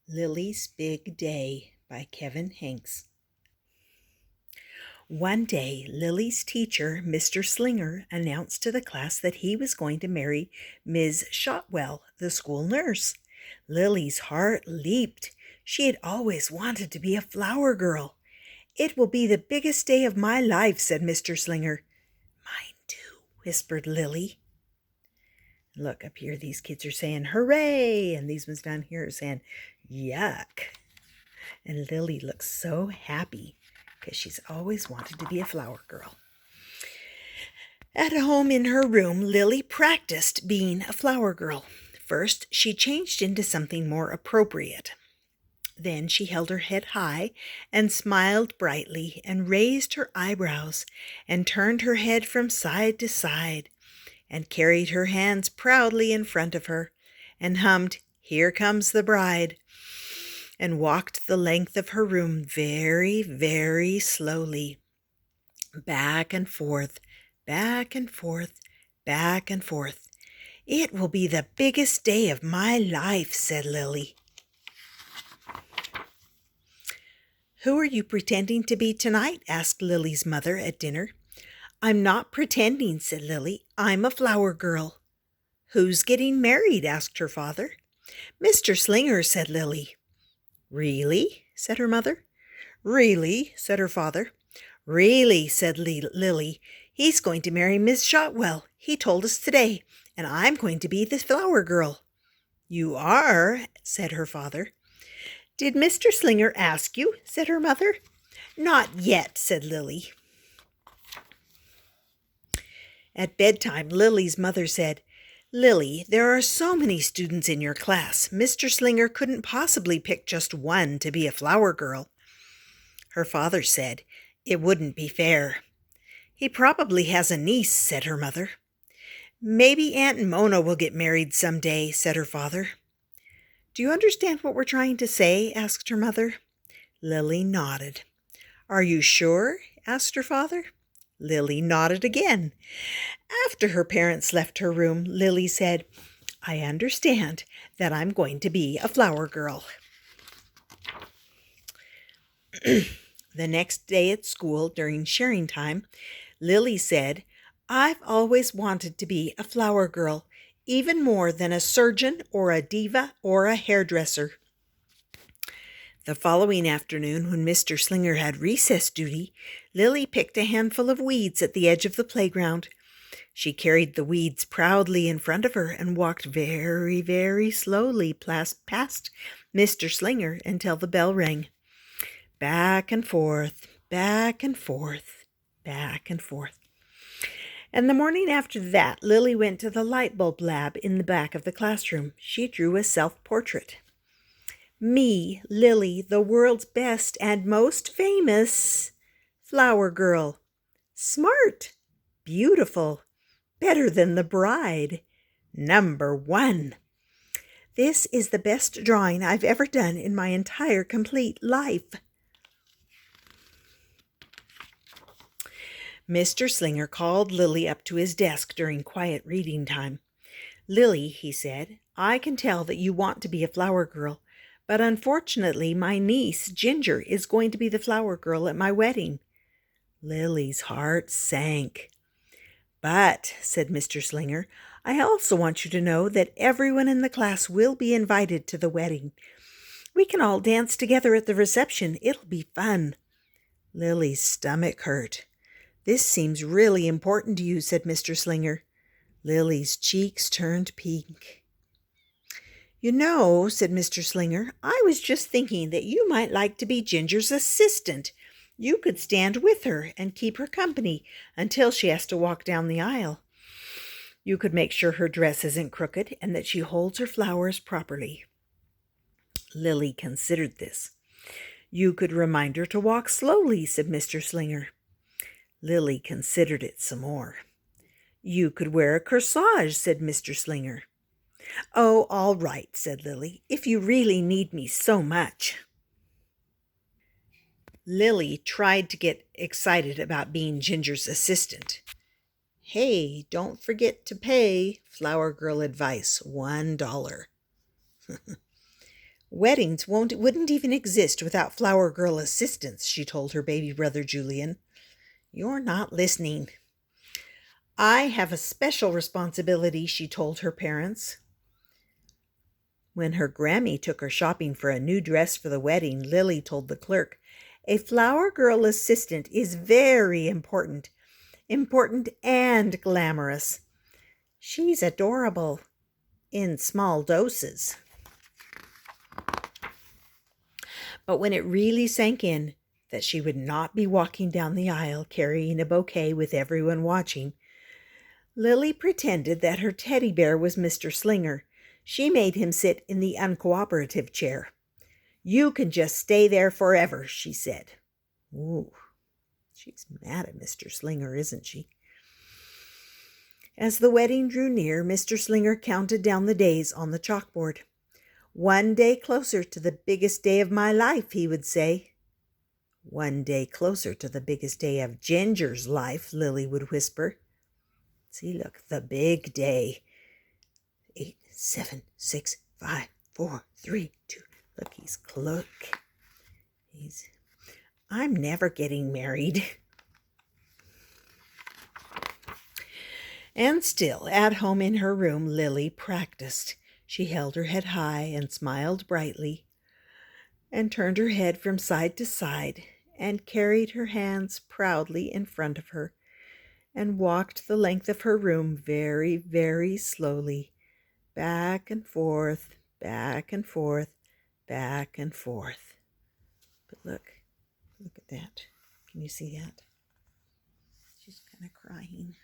Lily's Big Day by Kevin Henkes. One day, Lily's teacher, Mr. Slinger, announced to the class that he was going to marry Ms. Shotwell, the school nurse. Lily's heart leaped. She had always wanted to be a flower girl. "It will be the biggest day of my life," said Mr. Slinger. "Mine too," whispered Lily. Look, up here, these kids are saying, "Hooray!" And these ones down here are saying, "Yuck." And Lily looks so happy because she's always wanted to be a flower girl. At home in her room, Lily practiced being a flower girl. First, she changed into something more appropriate. Then she held her head high and smiled brightly and raised her eyebrows and turned her head from side to side and carried her hands proudly in front of her and hummed, "Here Comes the Bride," and walked the length of her room very, very slowly, back and forth, back and forth, back and forth. "It will be the biggest day of my life," said Lily. "Who are you pretending to be tonight?" asked Lily's mother at dinner. "I'm not pretending," said Lily. "I'm a flower girl." "Who's getting married?" asked her father. "Mr. Slinger," said Lily. "Really?" said her mother. "Really?" said her father. "Really," said Lily. "He's going to marry Miss Shotwell. He told us today, and I'm going to be the flower girl." "You are?" said her father. "Did Mr. Slinger ask you?" said her mother. "Not yet," said Lily. At bedtime, Lily's mother said, "Lily, there are so many students in your class. Mr. Slinger couldn't possibly pick just one to be a flower girl." Her father said, "It wouldn't be fair." "He probably has a niece," said her mother. "Maybe Aunt Mona will get married someday," said her father. "Do you understand what we're trying to say?" asked her mother. Lily nodded. "Are you sure?" asked her father. Lily nodded again. After her parents left her room, Lily said, "I understand that I'm going to be a flower girl." The next day at school, during sharing time, Lily said, "I've always wanted to be a flower girl, even more than a surgeon or a diva or a hairdresser." The following afternoon, when Mr. Slinger had recess duty, Lily picked a handful of weeds at the edge of the playground. She carried the weeds proudly in front of her and walked very, very slowly past Mr. Slinger until the bell rang. Back and forth, back and forth, back and forth. And the morning after that, Lily went to the light bulb lab in the back of the classroom. She drew a self-portrait. "Me, Lily, the world's best and most famous flower girl. Smart, beautiful, better than the bride. #1. This is the best drawing I've ever done in my entire complete life." Mr. Slinger called Lily up to his desk during quiet reading time. "Lily," he said, "I can tell that you want to be a flower girl, but unfortunately my niece, Ginger, is going to be the flower girl at my wedding." Lily's heart sank. "But," said Mr. Slinger, "I also want you to know that everyone in the class will be invited to the wedding. We can all dance together at the reception. It'll be fun." Lily's stomach hurt. "This seems really important to you," said Mr. Slinger. Lily's cheeks turned pink. "You know," said Mr. Slinger, "I was just thinking that you might like to be Ginger's assistant. You could stand with her and keep her company until she has to walk down the aisle. You could make sure her dress isn't crooked and that she holds her flowers properly." Lily considered this. "You could remind her to walk slowly," said Mr. Slinger. Lily considered it some more. "You could wear a corsage," said Mr. Slinger. "Oh, all right," said Lily, "if you really need me so much." Lily tried to get excited about being Ginger's assistant. "Hey, don't forget to pay," flower girl advice, $1. Weddings wouldn't even exist without flower girl assistants, she told her baby brother Julian. You're not listening. I have a special responsibility, she told her parents. When her Grammy took her shopping for a new dress for the wedding, Lily told the clerk, a flower girl assistant is very important and glamorous. She's adorable in small doses. But when it really sank in that she would not be walking down the aisle carrying a bouquet with everyone watching, Lily pretended that her teddy bear was Mr. Slinger. She made him sit in the uncooperative chair. You can just stay there forever, she said. Ooh, she's mad at Mr. Slinger, isn't she? As the wedding drew near, Mr. Slinger counted down the days on the chalkboard. 1 day closer to the biggest day of my life, he would say. 1 day closer to the biggest day of Ginger's life, Lily would whisper. See, look, the big day. 8, 7, 6, 5, 4, 3, 2. Look, he's close. I'm never getting married. And still, at home in her room, Lily practiced. She held her head high and smiled brightly, and turned her head from side to side, and carried her hands proudly in front of her, and walked the length of her room very, very slowly, back and forth, back and forth, back and forth. But look at that. Can you see that? She's kind of crying.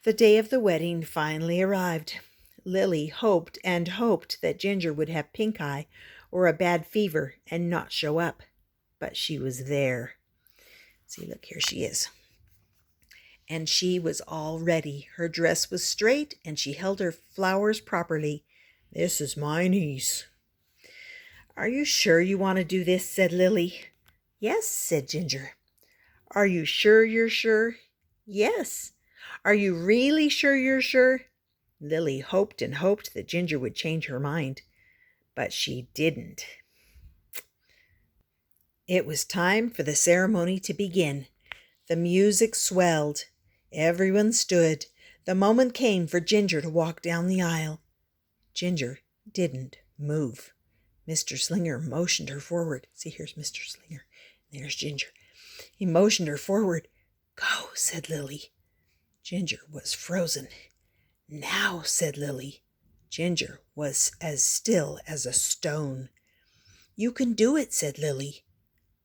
The day of the wedding finally arrived. Lily hoped and hoped that Ginger would have pink eye or a bad fever and not show up. But she was there. See, look, here she is. And she was all ready. Her dress was straight and she held her flowers properly. This is my niece. Are you sure you want to do this? Said Lily. Yes, said Ginger. Are you sure you're sure? Yes. Are you really sure you're sure? Lily hoped and hoped that Ginger would change her mind, but she didn't. It was time for the ceremony to begin. The music swelled. Everyone stood. The moment came for Ginger to walk down the aisle. Ginger didn't move. Mr. Slinger motioned her forward. See, here's Mr. Slinger. There's Ginger. He motioned her forward. Go, said Lily. Ginger was frozen. Now, said Lily. Ginger was as still as a stone. You can do it, said Lily.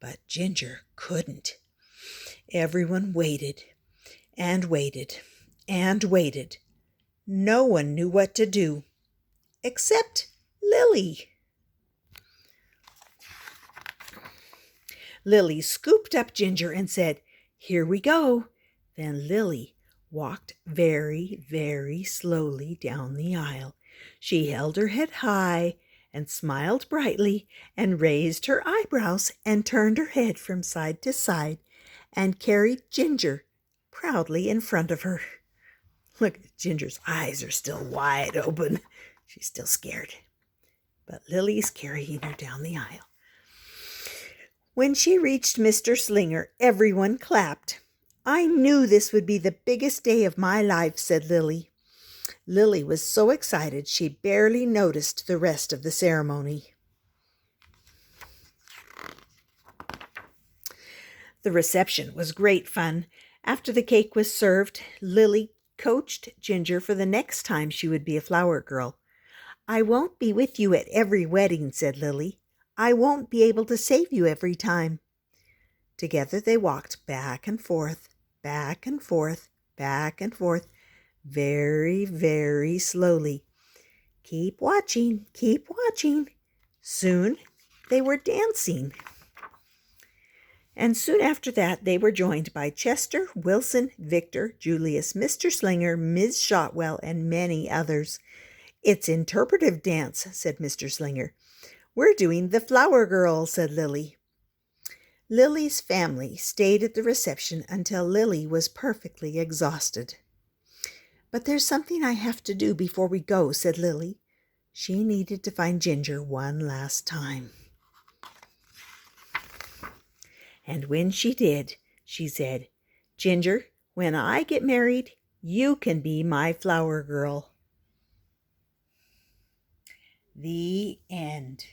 But Ginger couldn't. Everyone waited and waited and waited. No one knew what to do, except Lily. Lily scooped up Ginger and said, Here we go. Then Lily walked very, very slowly down the aisle. She held her head high and smiled brightly and raised her eyebrows and turned her head from side to side and carried Ginger proudly in front of her. Look, Ginger's eyes are still wide open. She's still scared. But Lily's carrying her down the aisle. When she reached Mr. Slinger, everyone clapped. I knew this would be the biggest day of my life, said Lily. Lily was so excited she barely noticed the rest of the ceremony. The reception was great fun. After the cake was served, Lily coached Ginger for the next time she would be a flower girl. I won't be with you at every wedding, said Lily. I won't be able to save you every time. Together they walked back and forth, back and forth, back and forth, very, very slowly. Keep watching, keep watching. Soon they were dancing. And soon after that, they were joined by Chester, Wilson, Victor, Julius, Mr. Slinger, Ms. Shotwell, and many others. It's interpretive dance, said Mr. Slinger. We're doing the flower girl, said Lily. Lily's family stayed at the reception until Lily was perfectly exhausted. "But there's something I have to do before we go," said Lilly. She needed to find Ginger one last time. And when she did, she said, "Ginger, when I get married, you can be my flower girl." The end.